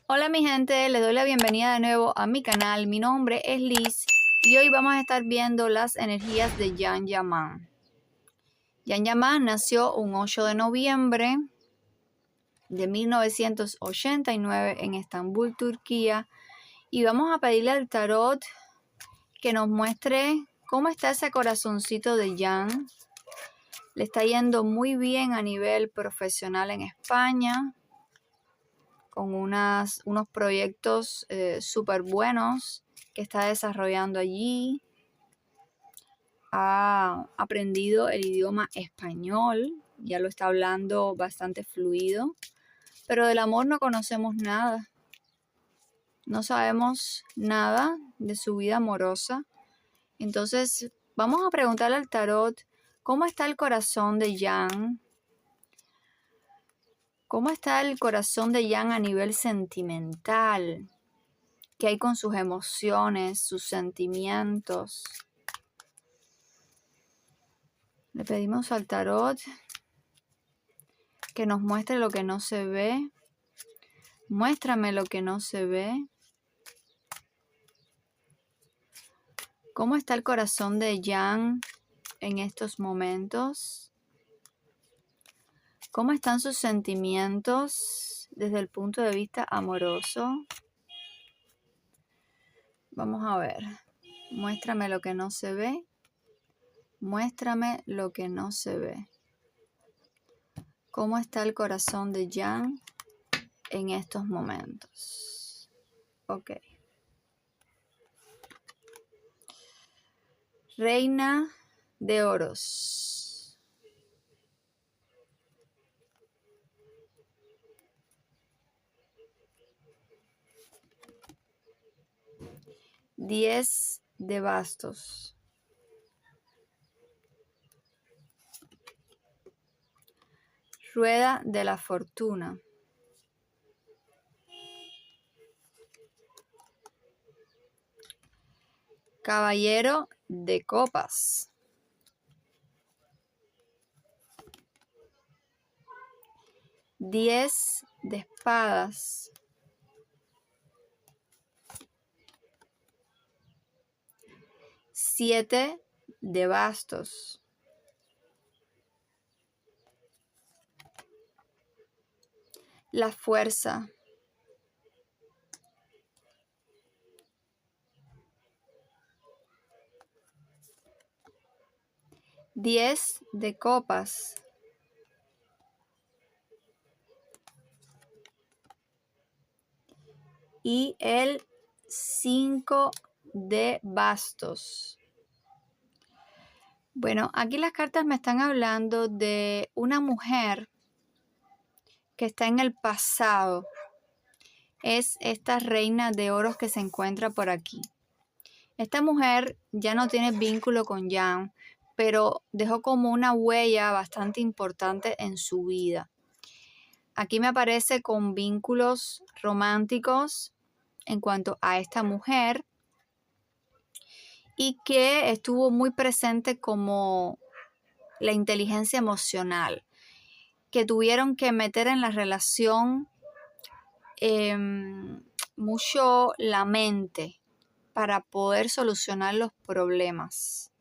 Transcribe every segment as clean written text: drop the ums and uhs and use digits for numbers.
Hola mi gente, les doy la bienvenida de nuevo a mi canal. Mi nombre es Liz y hoy vamos a estar viendo las energías de Can Yaman. Can Yaman nació un 8 de noviembre de 1989 en Estambul, Turquía, y vamos a pedirle al tarot que nos muestre cómo está ese corazoncito de Can. Le está yendo muy bien a nivel profesional en España, con unos proyectos súper buenos que está desarrollando allí. Ha aprendido el idioma español, ya lo está hablando bastante fluido, pero del amor no conocemos nada. No sabemos nada de su vida amorosa. Entonces vamos a preguntarle al tarot cómo está el corazón de Can. ¿Cómo está el corazón de Can a nivel sentimental? ¿Qué hay con sus emociones, sus sentimientos? Le pedimos al tarot que nos muestre lo que no se ve. Muéstrame lo que no se ve. ¿Cómo está el corazón de Can en estos momentos? ¿Cómo están sus sentimientos desde el punto de vista amoroso? Vamos a ver. Muéstrame lo que no se ve. Muéstrame lo que no se ve. ¿Cómo está el corazón de Can en estos momentos? Ok. Reina de oros. 10 de bastos. Rueda de la fortuna. Caballero de copas. Diez de espadas. Siete de bastos. La fuerza. Diez de copas. Y el 5 de bastos. Bueno, aquí las cartas me están hablando de una mujer que está en el pasado. Es esta reina de oros que se encuentra por aquí. Esta mujer ya no tiene vínculo con Can, pero dejó como una huella bastante importante en su vida. Aquí me aparece con vínculos románticos en cuanto a esta mujer y que estuvo muy presente como la inteligencia emocional, que tuvieron que meter en la relación mucho la mente para poder solucionar los problemas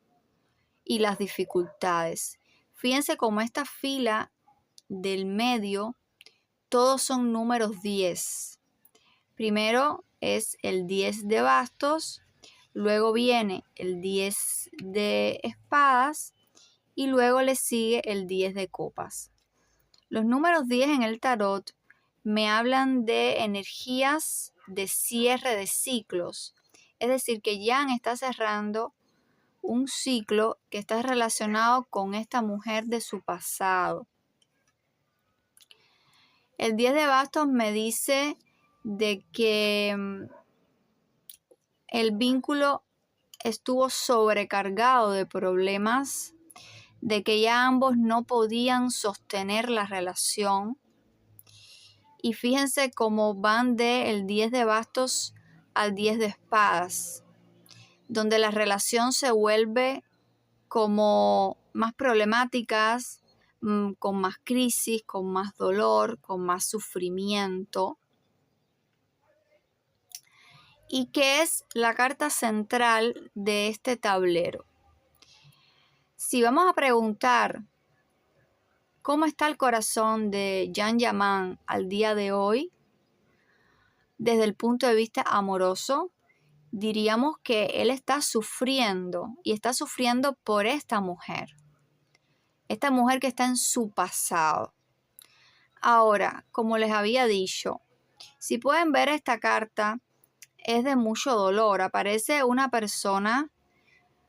y las dificultades. Fíjense cómo esta fila del medio, todos son números 10. Primero es el 10 de bastos, luego viene el 10 de espadas y luego le sigue el 10 de copas. Los números 10 en el tarot me hablan de energías de cierre de ciclos. Es decir, que Can está cerrando un ciclo que está relacionado con esta mujer de su pasado. El 10 de bastos me dice de que el vínculo estuvo sobrecargado de problemas, de que ya ambos no podían sostener la relación. Y fíjense cómo van del 10 de bastos al 10 de espadas, donde la relación se vuelve como más problemáticas, con más crisis, con más dolor, con más sufrimiento. y que es la carta central de este tablero. Si vamos a preguntar cómo está el corazón de Jean Yaman al día de hoy, desde el punto de vista amoroso, diríamos que él está sufriendo y está sufriendo por esta mujer que está en su pasado. Ahora, como les había dicho, si pueden ver esta carta, es de mucho dolor. Aparece una persona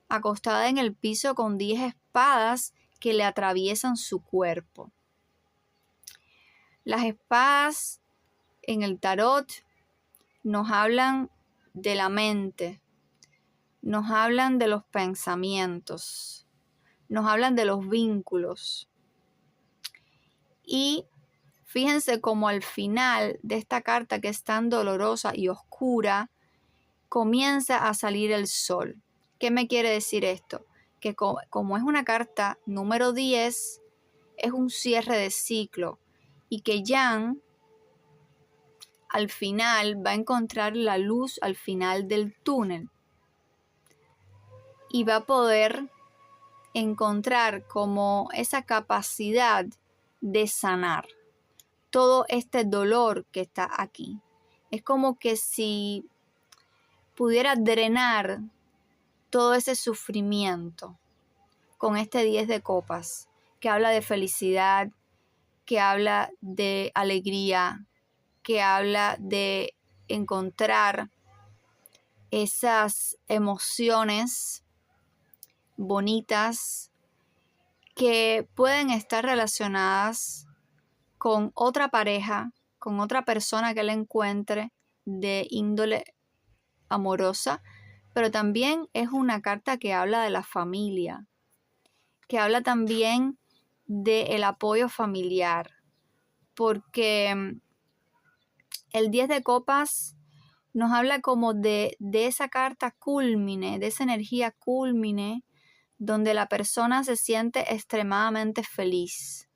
acostada en el piso con 10 espadas que le atraviesan su cuerpo. Las espadas en el tarot nos hablan de la mente, nos hablan de los pensamientos, nos hablan de los vínculos. Y fíjense cómo al final de esta carta, que es tan dolorosa y oscura, comienza a salir el sol. ¿Qué me quiere decir esto? Que como es una carta número 10, es un cierre de ciclo y que Jan al final va a encontrar la luz al final del túnel y va a poder encontrar como esa capacidad de sanar todo este dolor que está aquí. Es como que si pudiera drenar todo ese sufrimiento con este 10 de copas, que habla de felicidad, que habla de alegría, que habla de encontrar esas emociones bonitas que pueden estar relacionadas con otra pareja, con otra persona que él encuentre de índole amorosa, pero también es una carta que habla de la familia, que habla también del apoyo familiar, porque el 10 de copas nos habla como de esa carta cúlmine, de esa energía cúlmine, donde la persona se siente extremadamente feliz.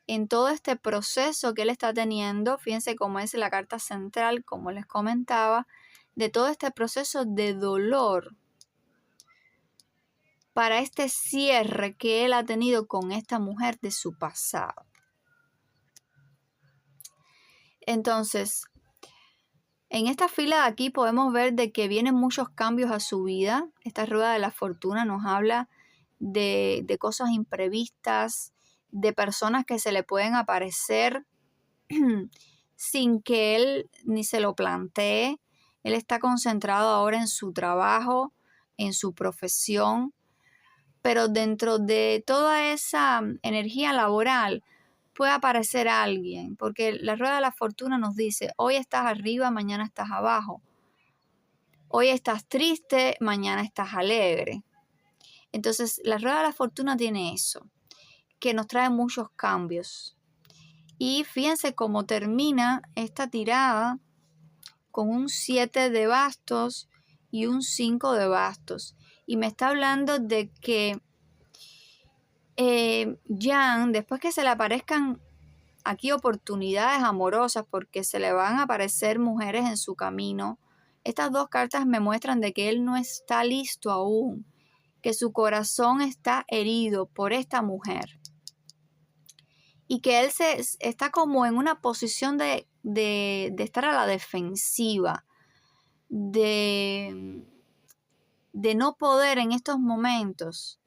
En todo este proceso que él está teniendo, fíjense cómo es la carta central, como les comentaba, de todo este proceso de dolor para este cierre que él ha tenido con esta mujer de su pasado. Entonces, en esta fila de aquí podemos ver de que vienen muchos cambios a su vida. Esta rueda de la fortuna nos habla de cosas imprevistas, de personas que se le pueden aparecer sin que él ni se lo plantee. Él está concentrado ahora en su trabajo, en su profesión, pero dentro de toda esa energía laboral puede aparecer alguien, porque la rueda de la fortuna nos dice, hoy estás arriba, mañana estás abajo. Hoy estás triste, mañana estás alegre. Entonces, la rueda de la fortuna tiene eso, que nos trae muchos cambios. Y fíjense cómo termina esta tirada con un 7 de bastos y un 5 de bastos. Y me está hablando de que Jan, después que se le aparezcan aquí oportunidades amorosas, porque se le van a aparecer mujeres en su camino, estas dos cartas me muestran de que él no está listo aún, que su corazón está herido por esta mujer y que él está como en una posición de estar a la defensiva, de no poder en estos momentos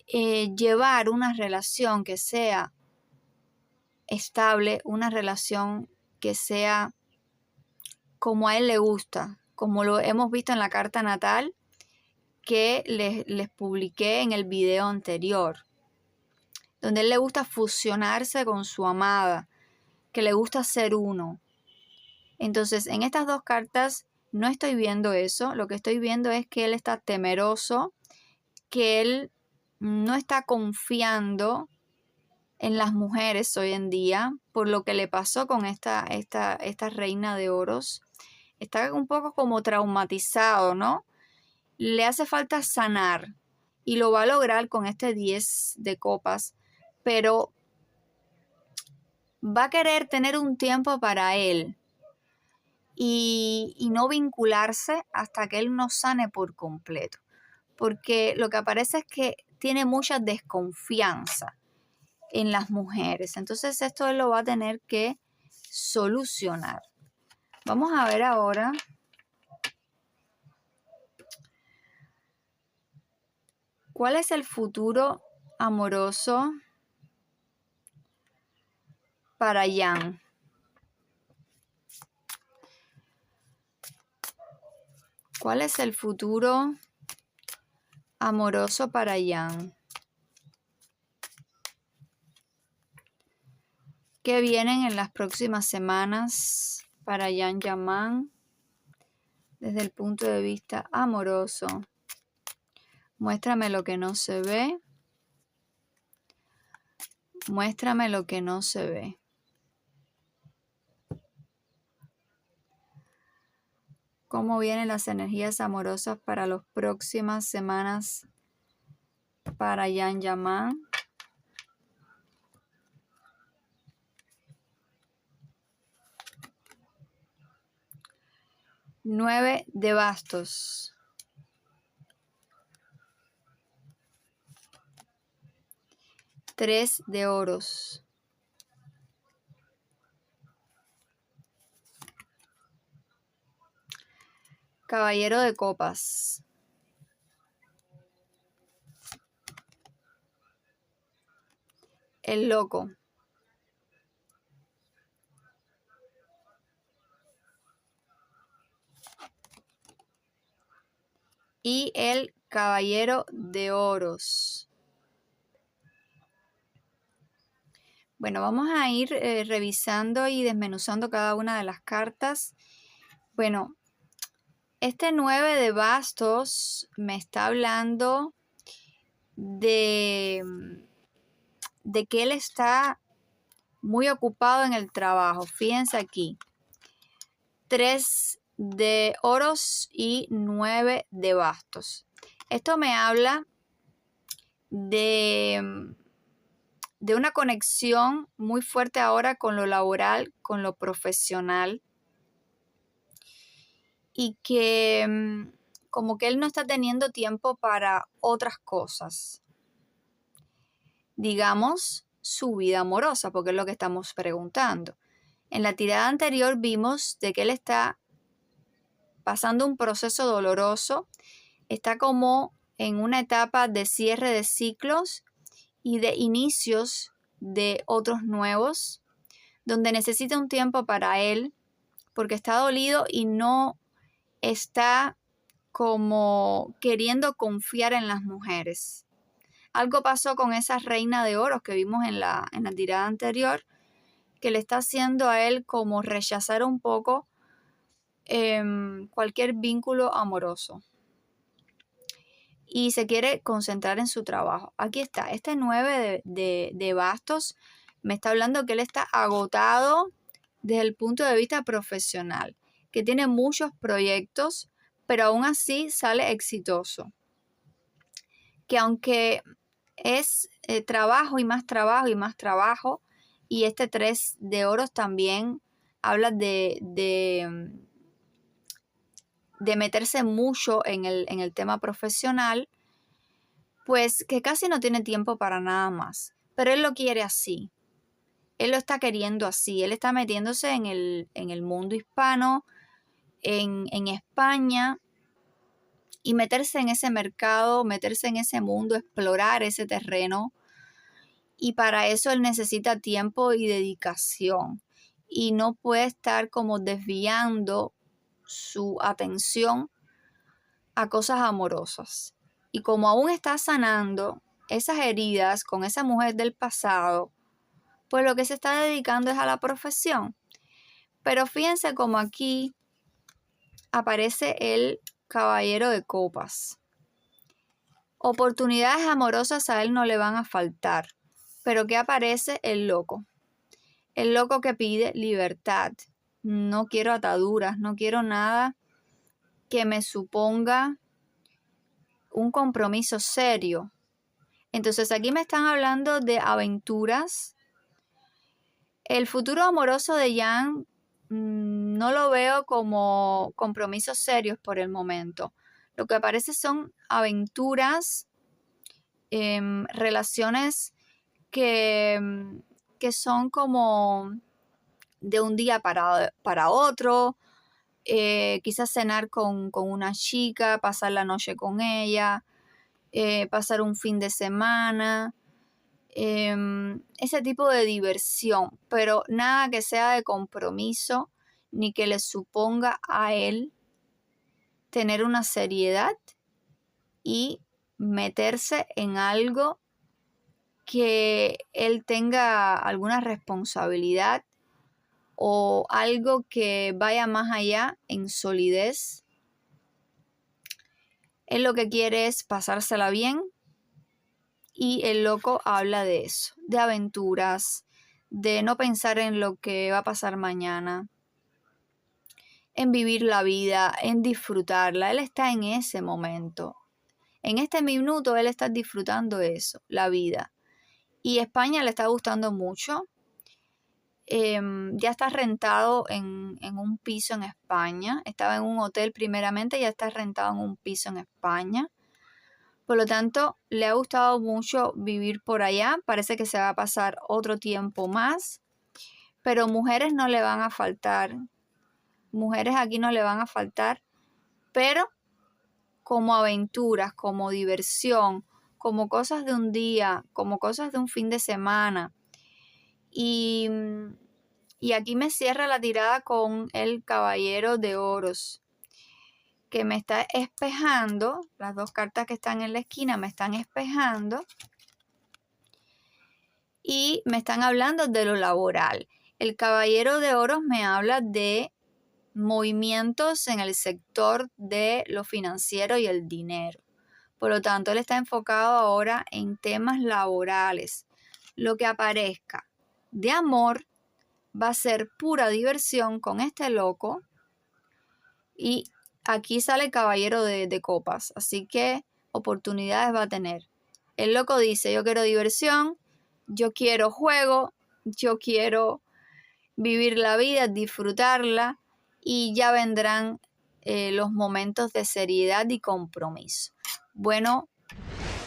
llevar una relación que sea estable, una relación que sea como a él le gusta, como lo hemos visto en la carta natal que les publiqué en el video anterior, donde a él le gusta fusionarse con su amada, que le gusta ser uno. Entonces, en estas dos cartas no estoy viendo eso, lo que estoy viendo es que él está temeroso, que él no está confiando en las mujeres hoy en día, por lo que le pasó con esta reina de oros. Está un poco como traumatizado, ¿no? Le hace falta sanar y lo va a lograr con este 10 de copas, pero va a querer tener un tiempo para él y no vincularse hasta que él no sane por completo. Porque lo que aparece es que tiene mucha desconfianza en las mujeres. Entonces esto él lo va a tener que solucionar. Vamos a ver ahora cuál es el futuro amoroso para Yang. ¿Cuál es el futuro amoroso para Yang? ¿Qué vienen en las próximas semanas para Yang Yaman desde el punto de vista amoroso? Muéstrame lo que no se ve. Muéstrame lo que no se ve. ¿Cómo vienen las energías amorosas para las próximas semanas para Yang Yaman? Nueve de bastos. Tres de oros. Caballero de copas. El loco. Y el caballero de oros. Bueno, vamos a ir revisando y desmenuzando cada una de las cartas. Bueno, este 9 de bastos me está hablando de que él está muy ocupado en el trabajo. Fíjense aquí. 3 de oros y 9 de bastos. Esto me habla de una conexión muy fuerte ahora con lo laboral, con lo profesional, y que como que él no está teniendo tiempo para otras cosas. Digamos, su vida amorosa, porque es lo que estamos preguntando. En la tirada anterior vimos de que él está pasando un proceso doloroso, está como en una etapa de cierre de ciclos y de inicios de otros nuevos, donde necesita un tiempo para él, porque está dolido y no está como queriendo confiar en las mujeres. Algo pasó con esa reina de oros que vimos en la tirada anterior, que le está haciendo a él como rechazar un poco cualquier vínculo amoroso. Y se quiere concentrar en su trabajo. Aquí está, este 9 de bastos me está hablando que él está agotado desde el punto de vista profesional, que tiene muchos proyectos, pero aún así sale exitoso. Que aunque es trabajo y más trabajo y más trabajo, y este 3 de oros también habla de meterse mucho en el tema profesional, pues que casi no tiene tiempo para nada más. Pero él lo quiere así. Él lo está queriendo así. Él está metiéndose en el mundo hispano, en España, y meterse en ese mercado, meterse en ese mundo, explorar ese terreno. Y para eso él necesita tiempo y dedicación. Y no puede estar como desviando su atención a cosas amorosas. Y como aún está sanando esas heridas con esa mujer del pasado, pues lo que se está dedicando es a la profesión. Pero fíjense como aquí aparece el caballero de copas. Oportunidades amorosas a él no le van a faltar. Pero ¿qué aparece? El loco. El loco que pide libertad. No quiero ataduras, no quiero nada que me suponga un compromiso serio. Entonces aquí me están hablando de aventuras. El futuro amoroso de Yang no lo veo como compromisos serios por el momento. Lo que aparece son aventuras, relaciones que son como de un día para otro, quizás cenar con una chica, pasar la noche con ella, pasar un fin de semana, ese tipo de diversión, pero nada que sea de compromiso ni que le suponga a él tener una seriedad y meterse en algo que él tenga alguna responsabilidad o algo que vaya más allá en solidez. Él lo que quiere es pasársela bien y el loco habla de eso, de aventuras, de no pensar en lo que va a pasar mañana, en vivir la vida, en disfrutarla. Él está en ese momento. En este minuto él está disfrutando eso, la vida. Y España le está gustando mucho. Ya está rentado en un piso en España. Estaba en un hotel primeramente, ya está rentado en un piso en España. Por lo tanto, le ha gustado mucho vivir por allá. Parece que se va a pasar otro tiempo más. Pero mujeres no le van a faltar. Mujeres aquí no le van a faltar. Pero como aventuras, como diversión, como cosas de un día, como cosas de un fin de semana. Y aquí me cierra la tirada con el Caballero de Oros, que me está espejando, las dos cartas que están en la esquina me están espejando y me están hablando de lo laboral. El Caballero de Oros me habla de movimientos en el sector de lo financiero y el dinero. Por lo tanto, él está enfocado ahora en temas laborales. Lo que aparezca de amor va a ser pura diversión con este loco. Y aquí sale el Caballero de Copas. Así que oportunidades va a tener. El loco dice, yo quiero diversión, yo quiero juego, yo quiero vivir la vida, disfrutarla. Y ya vendrán los momentos de seriedad y compromiso. Bueno,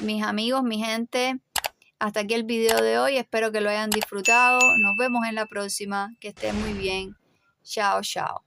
mis amigos, mi gente, hasta aquí el video de hoy. Espero que lo hayan disfrutado. Nos vemos en la próxima. Que estén muy bien. Chao, chao.